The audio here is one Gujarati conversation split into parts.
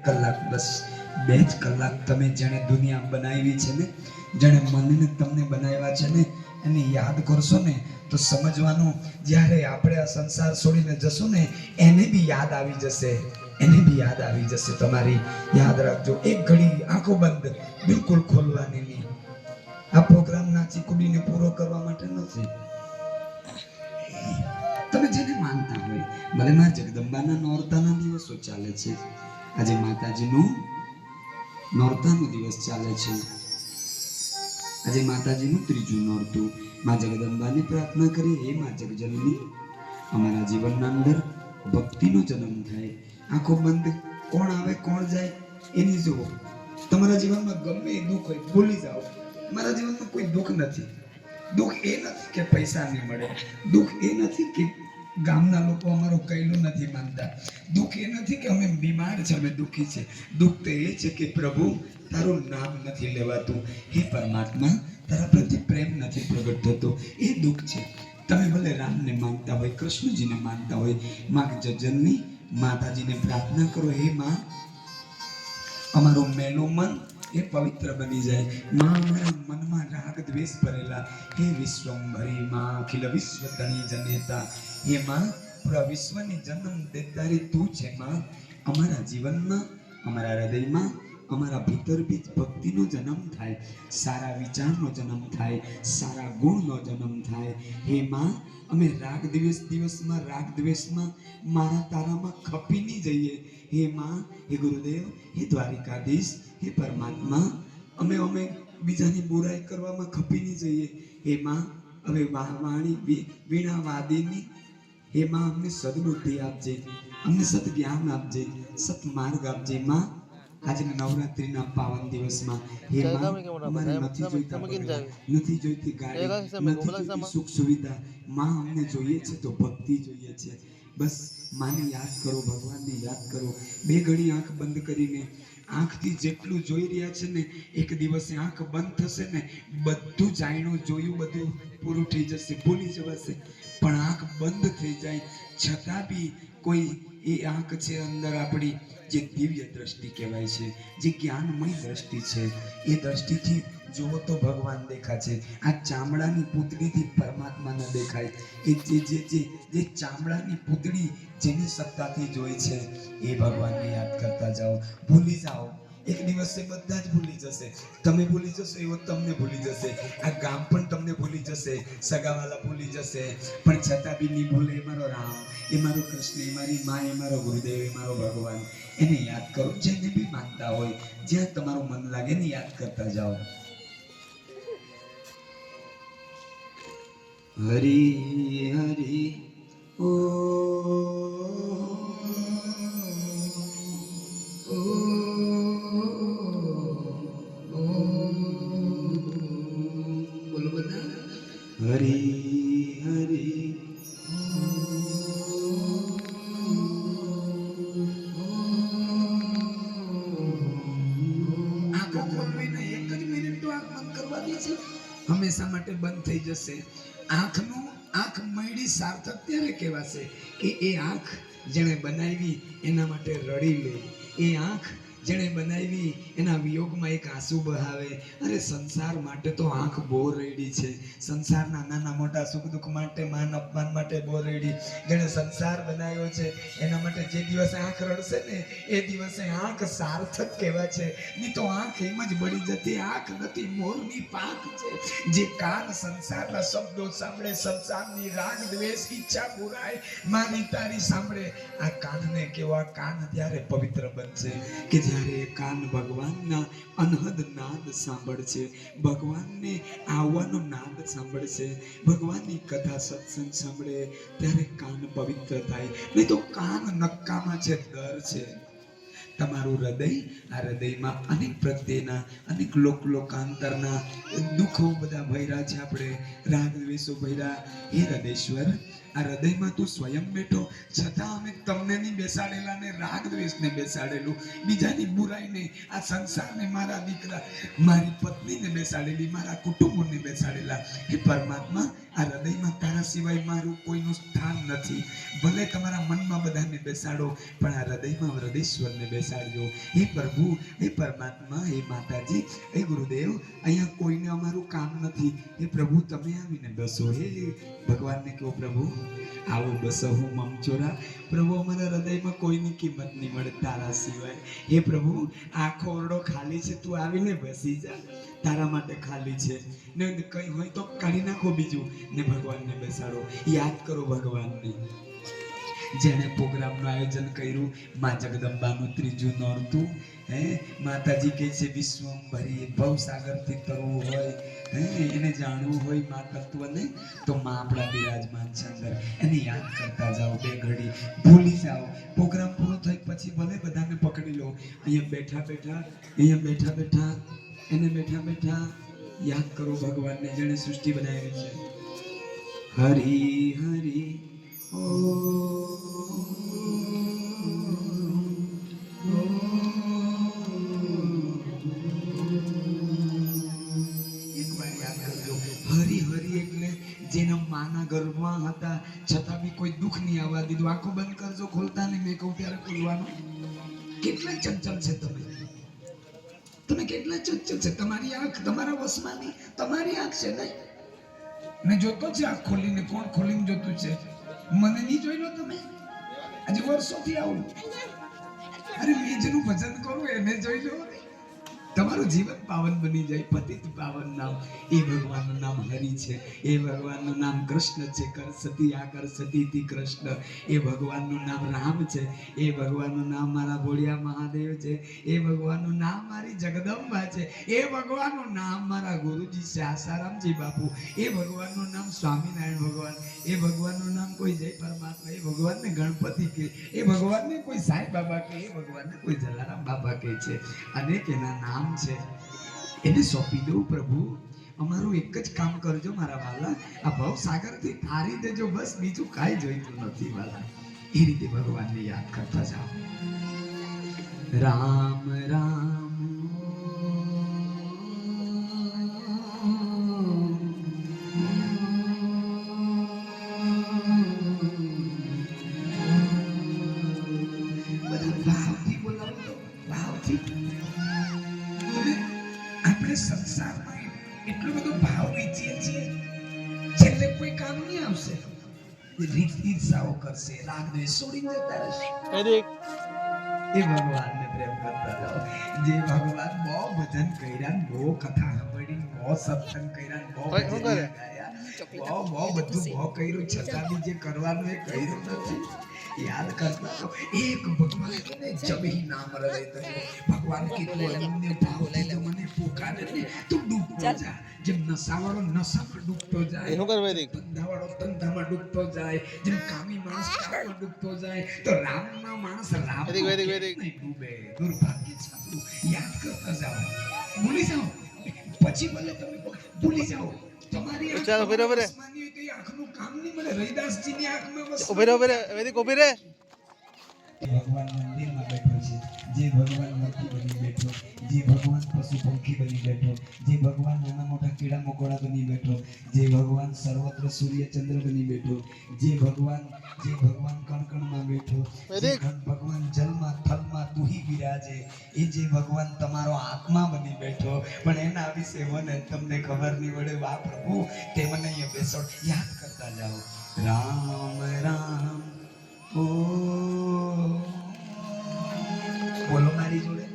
કલાક, બસ 2 જ કલાક તમે જેણે દુનિયા બનાવી છે ને, જેણે મનને તમને બનાવ્યા છે ને, એને યાદ કરશો ને તો સમજવાનું, જ્યારે આપણે આ સંસાર છોડીને જશું ને એને બી યાદ આવી જશે, એને બી યાદ આવી જશે તમારી. યાદ રાખજો, એક ઘડી આંખો બંધ, બિલકુલ ખોલવાની નહીં. આ પ્રોગ્રામ નાચી કુડીને પૂરો કરવા માટે નથી. તમે જેને માનતા હોય, ભલે માં જગદંબાના નોરતાના દિવસો ચાલે છે, આજે માતાજીનું નોરતાનો દિવસ ચાલે છે, આજે માતાજીનું 3જું નોરતું. માં જગદંબાને પ્રાર્થના કરી, હે માં જગજનની, અમારા જીવનના અંદર ભક્તિનો જન્મ થાય. આંખો બંધ, કોણ આવે કોણ જાય એની જુઓ. તમારા જીવનમાં ગમે એ દુઃખ હોય ભૂલી જાઓ. મારા જીવનમાં કોઈ દુઃખ નથી. દુઃખ એ નથી કે પૈસા નહીં મળે, દુઃખ એ નથી કે ગામના લોકો અમારું કઈલું નથી માનતા, દુઃખ એ નથી કે અમે બીમાર છે, અમે દુઃખી છે. દુઃખ તો એ છે કે પ્રભુ તારું નામ નથી લેવાતું, હે પરમાત્મા તારા પ્રત્યે પ્રેમ નથી પ્રગટ થતો, એ દુઃખ છે. તમે ભલે રામને માનતા હોય, કૃષ્ણજીને માનતા હોય, માં જજનની માતાજીને પ્રાર્થના કરો, હે માં અમારું મેલું મન એ પવિત્ર બની જાય. માં અમારા મનમાં રાગ દ્વેષ ભરેલા, હે વિશ્વંભરી માં અખિલ વિશ્વ ધણી જનેતા, હે માં પૂરા વિશ્વની જન્મ દેનારી તું છે. માં અમારા જીવનમાં, અમારા હૃદયમાં, અમારા ભીતર બીજ ભક્તિનો જન્મ થાય, સારા વિચારનો જન્મ થાય, સારા ગુણનો જન્મ થાય. હે માં અમે રાગ દિવસમાં રાગ દ્વેષમાં મારા તારામાં ખપી નહીં જઈએ. હે માં, હે ગુરુદેવ, હે દ્વારિકાધીશ, હે પરમાત્મા અમે બીજાની બુરાઈ કરવામાં ખપી નહીં જઈએ. હે માં હવે વાણી વીણા વાદીની, હે માં અમને સદબુદ્ધિ આપજે, અમને સદજ્ઞાન આપજે, સત્માર્ગ આપજે. માં આજના નવરાત્રીના પાવન દિવસમાં, હે માં અમારે નથી જોઈતા બગડા, નથી જોઈતી ગાડી, નથી જોઈતી સુખ સુવિધા. માં અમને જોઈએ છે તો ભક્તિ જોઈએ છે. બસ માને યાદ કરો, ભગવાનને યાદ કરો. 2 ઘડી આંખ બંધ કરીને, આંખથી જેટલું જોઈ રહ્યા છે ને, એક દિવસે આંખ બંધ થશે ને, બધું જાણ્યું જોયું બધું પૂરું થઈ જશે, ભૂલી જવાશે. પણ આંખ બંધ થઈ જાય છતાં બી કોઈ એ આંખ છે અંદર આપણી, જે દિવ્ય દ્રષ્ટિ કહેવાય છે, જે જ્ઞાનમય દ્રષ્ટિ છે, એ દ્રષ્ટિથી જુઓ તો ભગવાન દેખાશે. આ ચામડાની પૂતળીથી પરમાત્મા ન દેખાય. એ જે ચામડાની પૂતળી જેની સત્તાથી જોઈ છે, એ ભગવાનને યાદ કરતા જાઓ. ભૂલી જાઓ, એક દિવસે બધા જ ભૂલી જશે. તમે ભૂલી જશો એવો તમને ભૂલી જશે, આ ગામ પણ તમને ભૂલી જશે, સગાવાલા ભૂલી જશે, પણ છતાં બી નહીં ભૂલે. એ મારો રામ, એ મારો કૃષ્ણ, એ મારી મા, એ મારો ગુરુદેવ, એ મારો ભગવાન, એને યાદ કરો. જેને બી માનતા હોય, જ્યાં તમારું મન લાગે ને યાદ કરતા જાઓ. હરી હરી ઓ બોલો બધા, હરી હરી આંખો ખોલવીને 1 જ મિનિટ તો આંખ બંધ કરવાની છે, હંમેશા માટે બંધ થઈ જશે. આંખ મળી સાર્થક ત્યારે કહેવાશે કે એ આંખ જેણે બનાવી એના માટે રડી લે, એ આંખ જેણે બનાવી એના વિયોગમાં એક આંસુ બહાવે. અરે સંસાર માટે તો આંખ બહુ રેડી છે, સંસારના નાના મોટા સુખ દુઃખ માટે, માન અપમાન માટે બહુ રેડી. જેણે સંસાર બનાવ્યો છે એના માટે જે દિવસે આંખ રડશે ને, એ દિવસે આંખ સાર્થક કહેવાય છે. નહીં તો આંખ એમ જ બળી જતી. આંખ નથી, મોરની પાંખ છે. જે કાન સંસારના શબ્દો સાંભળે, સંસારની રાગ દ્વેષ ઈચ્છા બુરાઈ મારી તારી સાંભળે, આ કાનને કેવા કાન ત્યારે પવિત્ર બનશે કે જ્યારે કાન ભગવાનના અનહદ નાદ સાંભળશે, ભગવાનને આવવાનો નાદ સાંભળશે, ભગવાનની કથા સત્સંગ સાંભળે, ત્યારે કાન પવિત્ર થાય. નહીં તો કાન નક્કામાં છે, દર છે. તમારું હૃદય, આ હૃદયમાં અનેક પ્રત્યેના, અનેક લોકાંતરના દુઃખો બધા ભર્યા છે. આપણે રાગ દ્વેષો ભર્યા. હે હૃદયેશ્વર, આ હૃદયમાં તું સ્વયં બેઠો, છતાં અમે તમને નહીં બેસાડેલા ને રાગ દ્વેષને બેસાડેલું, બીજાની બુરાઈને, આ સંસારને, મારા દીકરા મારી પત્નીને બેસાડેલી, મારા કુટુંબોને બેસાડેલા. હે પરમાત્મા, આ હૃદયમાં તારા સિવાય મારું કોઈનું સ્થાન નથી. ભલે તમારા મનમાં બધાને બેસાડો, પણ આ હૃદયમાં હૃદયેશ્વરને બેસાડજો. હે પ્રભુ, હે પરમાત્મા, હે માતાજી, હે ગુરુદેવ, અહીંયા કોઈને અમારું કામ નથી. હે પ્રભુ, તમે આવીને બેસો. હે ભગવાનને કહો, પ્રભુ આવો બસો, હું મમચોરા. પ્રભુ, અમારા હૃદયમાં કોઈની કિંમત નહીં મળે તારા સિવાય. હે પ્રભુ, આખો ઓરડો ખાલી છે, તું આવીને બેસી જા. તારા માટે ખાલી છે ને, કઈ હોય તો કાઢી નાખો બીજું ને ભગવાનને બેસાડો. યાદ કરો ભગવાનને, જેણે પ્રોગ્રામનું આયોજન કર્યું, માં જગદંબાનું ત્રીજું નોરતું. હે માતાજી કહે છે, વિશ્વંભરી ભવસાગરથી તરવું હોય, હે એને જાણવું હોય મા તત્વને, તો માં આપણા બિરાજમાન છે અંદર. એને યાદ કરતા જાઓ, બે ઘડી ભૂલી જાઓ. પ્રોગ્રામ પૂરો થઈ પછી ભલે બધાને પકડી લો, અહીંયા બેઠા બેઠા, અહીંયા બેઠા બેઠા, એને બેઠા બેઠા યાદ કરો ભગવાનને, જેણે સૃષ્ટિ બનાવી છે. હરી હરી ઓ જેના માના ગર્ભમાં હતા છતાં બી કોઈ દુઃખ નહીં આવવા દીધું. આંખો બંધ કરજો, ખોલતા નહીં. મેં કહું ત્યારે ખોલવાનું. કેટલા ચંચલ છે તમે, તમે કેટલા ચંચલ છે. તમારી આંખ તમારા વશમાં નહીં, તમારી આંખ છે નહીં. મેં જોતો છે આંખ ખોલીને. કોણ ખોલીને જોતું છે? મને નહીં જોઈ લો તમે? આજે વર્ષોથી આવું. અરે મેં જેનું ભજન કરું એને જોઈ લો. તમારું જીવન પાવન બની જાય. પતિત પાવન નામ એ ભગવાનનું નામ હરિ છે. એ ભગવાનનું નામ કૃષ્ણ છે. કરસતી આ કરસતી કૃષ્ણ. એ ભગવાનનું નામ રામ છે. એ ભગવાનનું નામ મારા ભોળિયા મહાદેવ છે. એ ભગવાનનું નામ મારી જગદંબા છે. એ ભગવાનનું નામ મારા ગુરુજી છે આસારામજી બાપુ. એ ભગવાનનું નામ સ્વામિનારાયણ ભગવાન. એ ભગવાનનું નામ કોઈ જય પરમાત્મા. એ ભગવાનને ગણપતિ કહે. એ ભગવાનને કોઈ સાંઈ બાબા કહે. એ ભગવાનને કોઈ જલારામ બાબા કહે છે. અનેક એના નામ છે. એને સોંપી દઉં. પ્રભુ, અમારું એક જ કામ કરજો મારા વાલા, આ ભવ સાગરથી તારી દેજો, બસ બીજું કાંઈ જોઈતું નથી વાલા. એ રીતે ભગવાનને યાદ કરતા જાઓ. રામ રામ બધા ભાવથી બોલાવો, ભાવથી. સંસારમાં એટલો બધો ભાવ વેચીએ છીએ, છેલ્લે કોઈ કામ નહીં આવશે. રીત ઈર્ષાઓ કરશે, રાગ દ્વેષ છોડીને જતા રહેશે. એ ભગવાનને પ્રેમ કરતા જાઓ. જે ભગવાન બહુ ભજન કર્યા, બહુ કથા સાંભળી, બહુ સત્સંગ કર્યા, બહુ ભજન ગાયા, બહુ બધું બહુ કર્યું, છતાં બી જે કરવાનું એ કર્યું નથી. યાદ કરતા તો એક ભગવાન જબહી નામ હૃદય ધર્યો. ભગવાન કીધું અનન્ય ભાવથી જો મને પોકારે ને તું ડૂબતો જા. જેમ નશાવાળો નશામાં ડૂબતો જાય, ધંધાવાળો ધંધામાં ડૂબતો જાય, જેમ કામી માણસ કામમાં ડૂબતો જાય, તો રામમાં માણસ રામ નહીં ડૂબે. દુર્ભાગ્ય છે આપણું. યાદ કરતા જાઓ, ભૂલી જાઓ. પછી ભલે તમે ભૂલી જાઓ. તમારી આંખનું કામ નહીં મળે. રવિદાસજીની આંખમાં ભગવાન મંદિરમાં બેઠો છે. જે ભગવાન મૂર્તિ બની બેઠો, જે ભગવાન પશુ પંખી બની બેઠો, જે ભગવાન નાના મોટા કીડા મકોડા બની બેઠો, જે ભગવાન સર્વત્ર સૂર્ય ચંદ્ર બની બેઠો, જે ભગવાન કણકણમાં બેઠો, ભગવાન જલમાં થલમાં તુહી બિરાજે, એ જે ભગવાન તમારો આત્મા બની બેઠો. પણ એના વિશે મને તમને ખબર નહીં પડે. વાહ પ્રભુ, તે મને અહીંયા બેસો. યાદ કરતા જાઓ. રામ રામ ઓ બોલો મારી જોડે.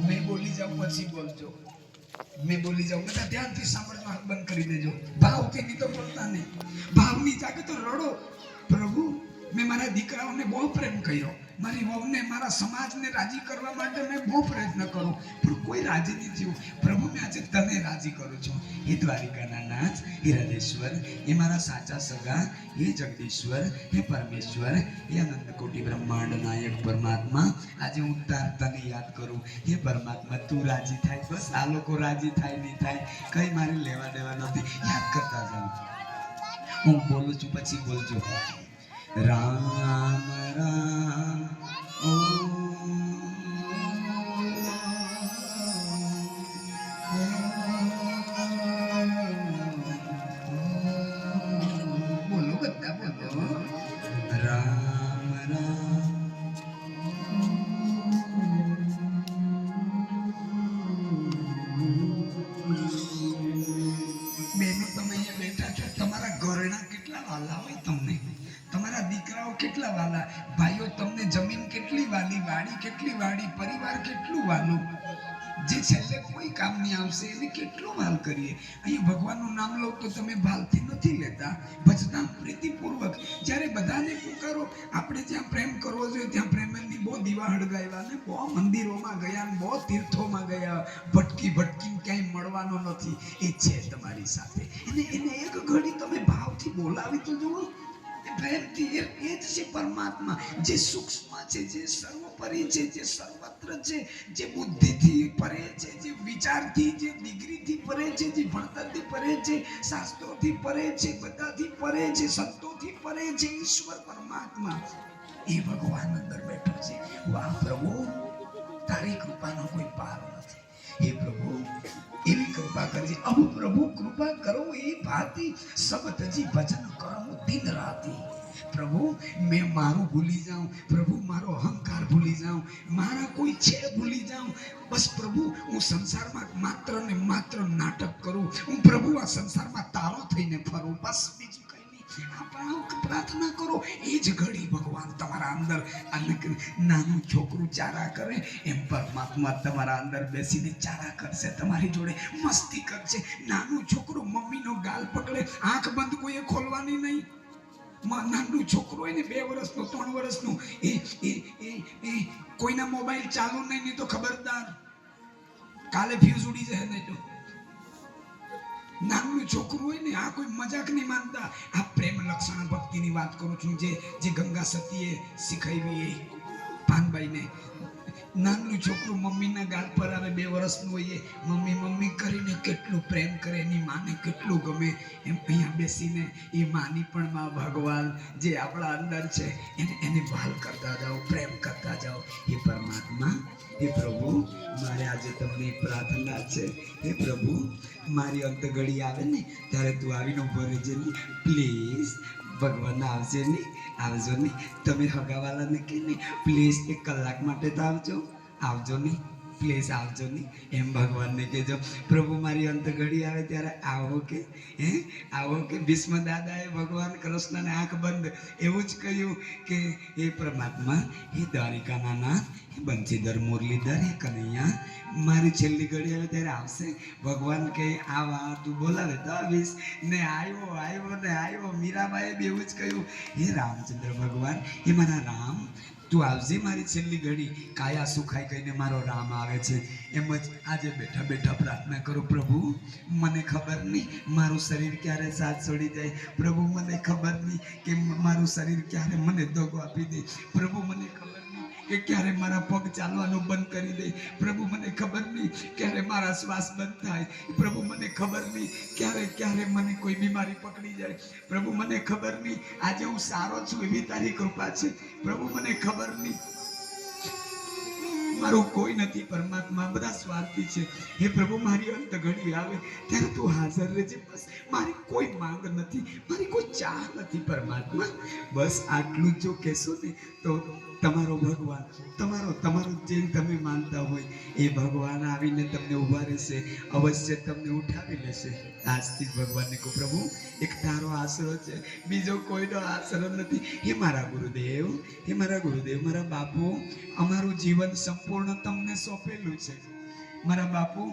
મેં બોલી જાઉં પછી બોલજો. મેં બોલી જાઉં, બધા ધ્યાનથી સાંભળજો, આંખ બંધ કરી દેજો. ભાવથી નહીં તો બોલતા નહીં. ભાવની જાગે તો રડો. પ્રભુ, મેં મારા દીકરાઓને બહુ પ્રેમ કર્યો, મારી વહુને મારા સમાજને રાજી કરવા માટે મેં બહુ પ્રયત્ન કર્યો, પણ કોઈ રાજી નહીં થયું. પ્રભુ મેં આજે તને રાજી કરું છું. હે દ્વારિકાના નાથ, હે હૃદેશ્વર, એ મારા સાચા સગા, હે જગદીશ્વર, હે પરમેશ્વર, હે અનંત કોટી બ્રહ્માંડ નાયક પરમાત્મા, આજે હું તને યાદ કરું. હે પરમાત્મા, તું રાજી થાય, બસ આ લોકો રાજી થાય નહીં થાય કઈ મારે લેવા દેવા નથી, યાદ કરતા જાઉં. હું બોલું છું પછી બોલજો. રામ રામ બોલો, બધા બોલો. રામ રામ બેનો, તમે અહીંયા બેઠા છો, તમારા ઘરેણા કેટલા વાલા હોય તમને, તમારા દીકરાઓ કેટલા વાલા, ભાઈઓ તમને જમીન કેટલી વાલી, વાડી કેટલી વાડી, પરિવાર કેટલું વાલું, જે છેલ્લે કોઈ કામ નહીં આવશે એને કેટલું વાલ કરીએ. અહીંયા ભગવાનનું નામ લો તો તમે ભાલથી નથી લેતા, ભજતા પ્રીતિપૂર્વક. જ્યારે બધાને પુકારો, આપણે જ્યાં પ્રેમ કરવો જોઈએ ત્યાં પ્રેમની બહુ દીવા હળગાવ્યા ને બહુ મંદિરોમાં ગયા ને બહુ તીર્થોમાં ગયા, ભટકીને ક્યાંય મળવાનો નથી. એ છે તમારી સાથે, એને એક ઘડી તમે ભાવથી બોલાવી તો જુઓ. પ્રેમથી, એ જ છે પરમાત્મા, જે સૂક્ષ્મ છે, જે સર્વોપરી છે, જે સર્વત્ર છે, જે બુદ્ધિથી પરે છે, જે વિચારથી, જે ડિગ્રીથી પરે છે, જે ભણતરથી પરે છે, શાસ્ત્રોથી પરે છે, બધાથી પરે છે, સંતોથી પરે છે, ઈશ્વર પરમાત્મા, એ ભગવાન અંદર બેઠો છે. વાહ પ્રભુ, તારી કૃપાનો કોઈ પાર નથી. હે પ્રભુ, એવી કૃપા કરજે. અબ પ્રભુ કૃપા કરો એ ભાતી, સબ તજી ભજન કરો દિન રાતી. પ્રભુ, મેં મારું ભૂલી જાઉં, પ્રભુ મારો અહંકાર ભૂલી જાઉં, મારા કોઈ છે ભૂલી જાઉં, બસ પ્રભુ હું સંસારમાં માત્ર ને માત્ર નાટક કરું, હું પ્રભુ આ સંસારમાં તારો થઈને ફરું, બસ બીજું કઈ નહીં. પ્રાર્થના કરો. એ જ ઘડી ભગવાન તમારા અંદર, નાનું છોકરું ચારા કરે એમ પરમાત્મા તમારા અંદર બેસીને ચારા કરશે, તમારી જોડે મસ્તી કરશે. નાનું છોકરું મમ્મીનો ગાલ પકડે, આંખ બંધ કોઈએ ખોલવાની નહીં. નાનું છોકરું હોય ને 2 વર્ષનું 3 વર્ષનું, એ કોઈના મોબાઈલ ચાલુ નહીં તો ખબરદાર, કાલે ફ્યુઝ ઉડી જશે નહીં તો. નાનું છોકરું હોય ને, આ કોઈ મજાક નહીં માનતા. આ પ્રેમ લક્ષણ ભક્તિની વાત કરું છું, જે ગંગા સતીએ શીખવી પાનબાઈને. નાનું છોકરું મમ્મીના ગાલ પર આવે, 2 વર્ષનું હોય, મમ્મી મમ્મી કરીને કેટલું પ્રેમ કરે, એની માને કેટલું ગમે. એમ અહીંયા બેસીને એ માની પણ માં ભગવાન જે આપણા અંદર છે એને ભાલ કરતા જાઓ, પ્રેમ કરતા જાઓ. એ પરમાત્મા, હે પ્રભુ, મારે આજે તમને પ્રાર્થના છે. હે પ્રભુ, મારી અંતઘડી આવે ને ત્યારે તું આવીને ઉભો રહેજે ને પ્લીઝ. ભગવાન આવશે નહીં, આવજો નહીં. તમે હગાવાલાને કે નહીં પ્લીઝ 1 કલાક માટે તો આવજો નહીં, પ્લીઝ આવજો નહીં, એમ ભગવાનને કહેજો. પ્રભુ મારી અંતઘડી આવે ત્યારે આવો કે આવો કે. ભીષ્મ દાદાએ ભગવાન કૃષ્ણને આંખ બંધ એવું જ કહ્યું કે હે પરમાત્મા, હે દ્વારિકાના નાથ, હે બંસીધર મુરલીધર, હે કનૈયા, મારી છેલ્લી ઘડી આવે ત્યારે આવશે. ભગવાન કહે આવા, તું બોલાવે તો આવીશ ને. આવ્યો. મીરાબાઈએ બી એવું જ કહ્યું, હે રામચંદ્ર ભગવાન, હે મારા રામ, તું આવજે મારી છેલ્લી ઘડી. કાયા સુખાઈ કહીને મારો રામ આવે છે. એમ જ આજે બેઠા બેઠા પ્રાર્થના કરો. પ્રભુ, મને ખબર નહીં મારું શરીર ક્યારે સાથ છોડી જાય, પ્રભુ મને ખબર નહીં કે મારું શરીર ક્યારે મને દગો આપી દે, પ્રભુ મને ખબર નહીં કે ક્યારે મારા પગ ચાલવાનું બંધ કરી દે, પ્રભુ મને ખબર નહીં ક્યારે મારા શ્વાસ બંધ થાય, પ્રભુ મને ખબર નહીં ક્યારે મને કોઈ બીમારી પકડી જાય, પ્રભુ મને ખબર નહીં આજે હું સારો છું એવી તારી કૃપા છે, પ્રભુ મને ખબર નહીં મારું કોઈ નથી પરમાત્મા, બધા સ્વાર્થી છે. હે પ્રભુ, મારી અંત ઘડી આવે ત્યારે તું હાજર રહેજે. બસ મારી કોઈ માંગ નથી, મારી કોઈ ચાહ નથી પરમાત્મા. બસ આટલું જો કહેશો ને તો તમારો ભગવાન, તમારો જે તમે માનતા હોય એ ભગવાન આવીને તમને ઊભા રહેશે, અવશ્ય તમને ઉઠાવી લેશે. આજથી જ ભગવાનને કહો, પ્રભુ એક તારો આશરો છે, બીજો કોઈનો આશરો નથી. હે મારા ગુરુદેવ, મારા બાપુ, અમારું જીવન સંપૂર્ણ તમને સોંપેલું છે. મારા બાપુ,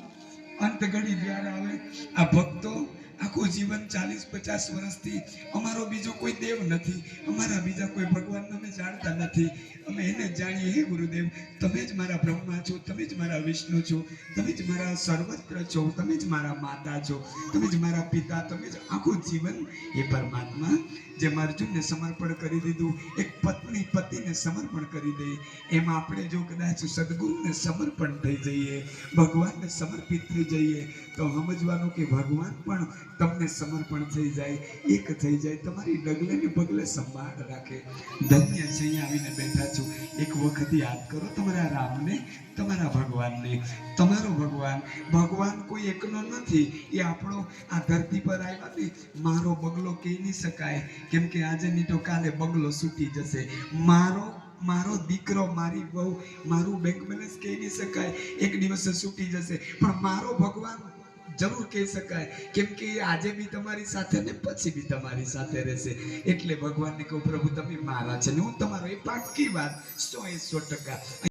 અંત ઘડી જ્યારે આવે આ ભક્તો આખું જીવન 40-50 વર્ષથી અમારો બીજો કોઈ દેવ નથી, અમારા બીજા કોઈ ભગવાનને અમે જાણતા નથી, અમે એને જ જાણીએ. હે ગુરુદેવ, તમે જ મારા બ્રહ્મા છો, તમે જ મારા વિષ્ણુ છો, તમે જ મારા સર્વત્ર છો, તમે જ મારા માતા છો, તમે જ મારા પિતા, તમે જ આખું જીવન. એ પરમાત્મા જેમ અર્જુનને સમર્પણ કરી દીધું, એક પત્ની પતિને સમર્પણ કરી દે, એમ આપણે જો કદાચ સદગુરુને સમર્પણ થઈ જઈએ, ભગવાનને સમર્પિત થઈ જઈએ, તો સમજવાનું કે ભગવાન પણ તમને સમર્પણ થઈ જાય, એક થઈ જાય, તમારી ડગલે ને પગલે સંભાળ રાખે. ધન્ય છે અહીંયા આવીને બેઠા છો. એક વખત યાદ કરો તમારા રામને, તમારા ભગવાનને. તમારો ભગવાન કોઈ એકનો નથી. એ આપણો આ ધરતી પર આવ્યા ને, મારો બગલો કહી નહીં શકાય, કેમ કે આજે નહીં તો કાલે બગલો છૂટી જશે. મારો દીકરો, મારી વહુ, મારું બેંક બેલેન્સ કહી નહીં શકાય, એક દિવસે છૂટી જશે. પણ મારો ભગવાન જરૂર કહી શકાય, કેમ કે આજે બી તમારી સાથે ને પછી બી તમારી સાથે રહેશે. એટલે ભગવાનને કહું, પ્રભુ તમે મારા છે ને હું તમારો. એ પાક્કી વાત, 100%